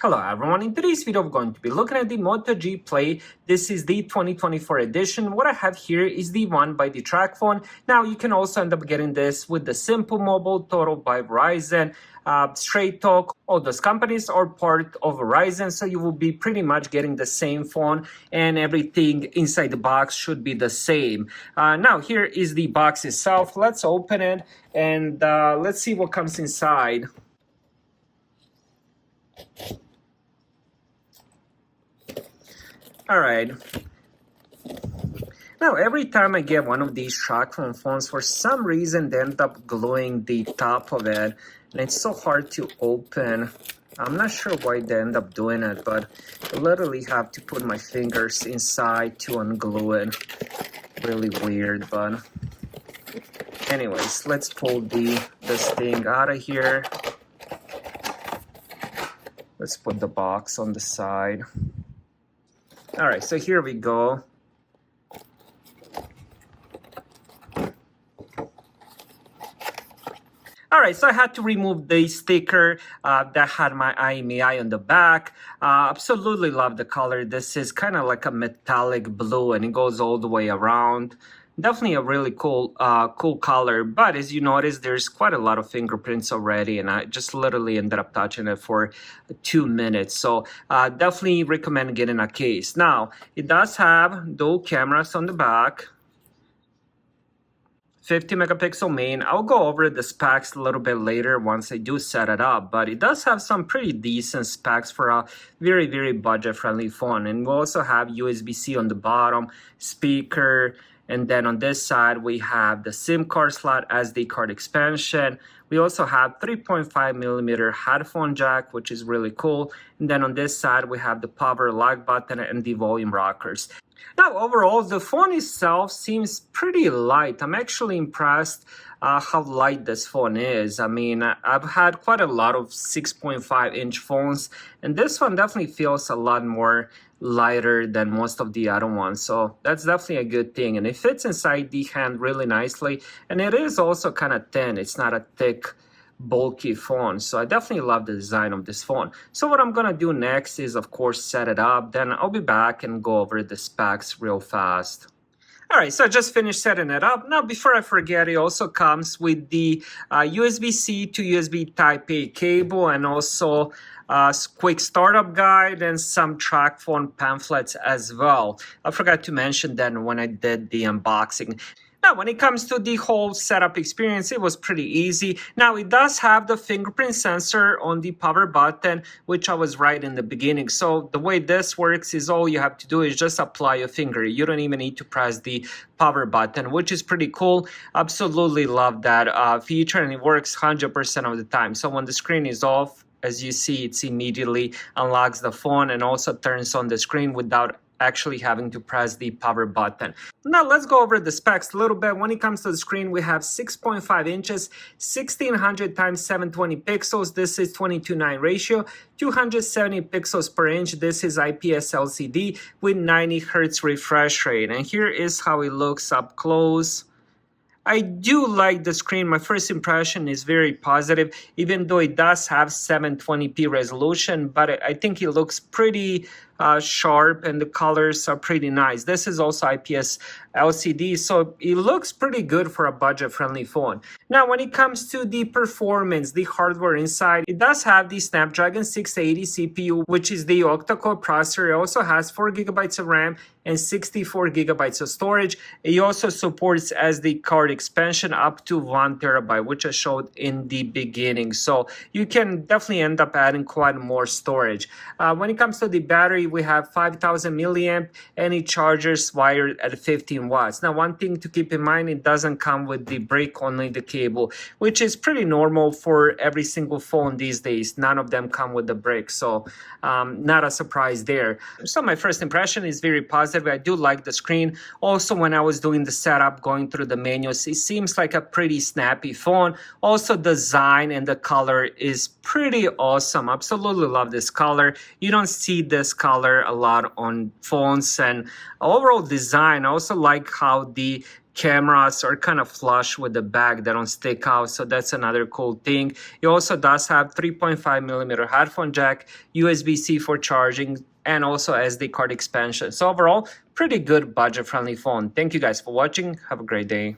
Hello everyone, in today's video I'm going to be looking at the Moto G Play. This is the 2024 edition. What I have here is the one by the Tracfone. Now you can also end up getting this with the Simple Mobile, Total by Verizon, Straight Talk. All those companies are part of Verizon, so you will be pretty much getting the same phone and everything inside the box should be the same. Now here is the box itself. Let's open it and let's see what comes inside. All right. Now, every time I get one of these Tracfone phones, for some reason, they end up gluing the top of it, and it's so hard to open. I'm not sure why they end up doing it, but I literally have to put my fingers inside to unglue it. Really weird, but anyways, let's pull this thing out of here. Let's put the box on the side. All right, so here we go. All right, so I had to remove the sticker that had my IMEI on the back. Absolutely love the color. This is kind of like a metallic blue and it goes all the way around. Definitely a really cool color, but as you notice, there's quite a lot of fingerprints already, and I just literally ended up touching it for 2 minutes. So definitely recommend getting a case. Now, it does have dual cameras on the back. 50 megapixel main. I'll go over the specs a little bit later once I do set it up, but it does have some pretty decent specs for a very, very budget-friendly phone. And we also have USB-C on the bottom, speaker, and then on this side, we have the SIM card slot, SD card expansion. We also have 3.5 millimeter headphone jack, which is really cool. And then on this side, we have the power lock button and the volume rockers. Now, overall, the phone itself seems pretty light. I'm actually impressed how light this phone is. I mean, I've had quite a lot of 6.5-inch phones, and this one definitely feels a lot more lighter than most of the other ones. So that's definitely a good thing. And it fits inside the hand really nicely. And it is also kind of thin. It's not a thick, bulky phone. So I definitely love the design of this phone. So what I'm going to do next is, of course, set it up. Then I'll be back and go over the specs real fast. All right, so I just finished setting it up. Now, before I forget, it also comes with the USB-C to USB Type-A cable and also a quick startup guide and some Tracfone pamphlets as well. I forgot to mention that when I did the unboxing. Now, when it comes to the whole setup experience, it was pretty easy. Now, it does have the fingerprint sensor on the power button, which I was right in the beginning. So the way this works is all you have to do is just apply your finger. You don't even need to press the power button, which is pretty cool. Absolutely love that feature, and it works 100% of the time. So when the screen is off, as you see, it immediately unlocks the phone and also turns on the screen without actually having to press the power button. Now let's go over the specs a little bit. When it comes to the screen, we have 6.5 inches, 1600 times 720 pixels. This is 22:9 ratio, 270 pixels per inch. This is IPS LCD with 90 Hz refresh rate. And here is how it looks up close. I do like the screen. My first impression is very positive, even though it does have 720p resolution, but I think it looks pretty sharp and the colors are pretty nice. This is also IPS LCD, so it looks pretty good for a budget-friendly phone. Now, when it comes to the performance, the hardware inside, it does have the Snapdragon 680 CPU, which is the octa-core processor. It also has 4 gigabytes of RAM and 64 gigabytes of storage. It also supports SD card expansion up to 1 terabyte, which I showed in the beginning. So you can definitely end up adding quite more storage. When it comes to the battery, we have 5,000 milliamp and it charges wired at 15 watts. Now, one thing to keep in mind, it doesn't come with the brick, only the cable, which is pretty normal for every single phone these days. None of them come with the brick, so not a surprise there. So my first impression is very positive. I do like the screen. Also, when I was doing the setup, going through the menus, it seems like a pretty snappy phone. Also, the design and the color is pretty awesome. Absolutely love this color. You don't see this color a lot on phones, and overall design, I also like how the cameras are kind of flush with the back, they don't stick out, so that's another cool thing. It also does have 3.5 millimeter headphone jack, USB-C for charging, and also SD card expansion. So overall, pretty good budget friendly phone. Thank you guys for watching. Have a great day.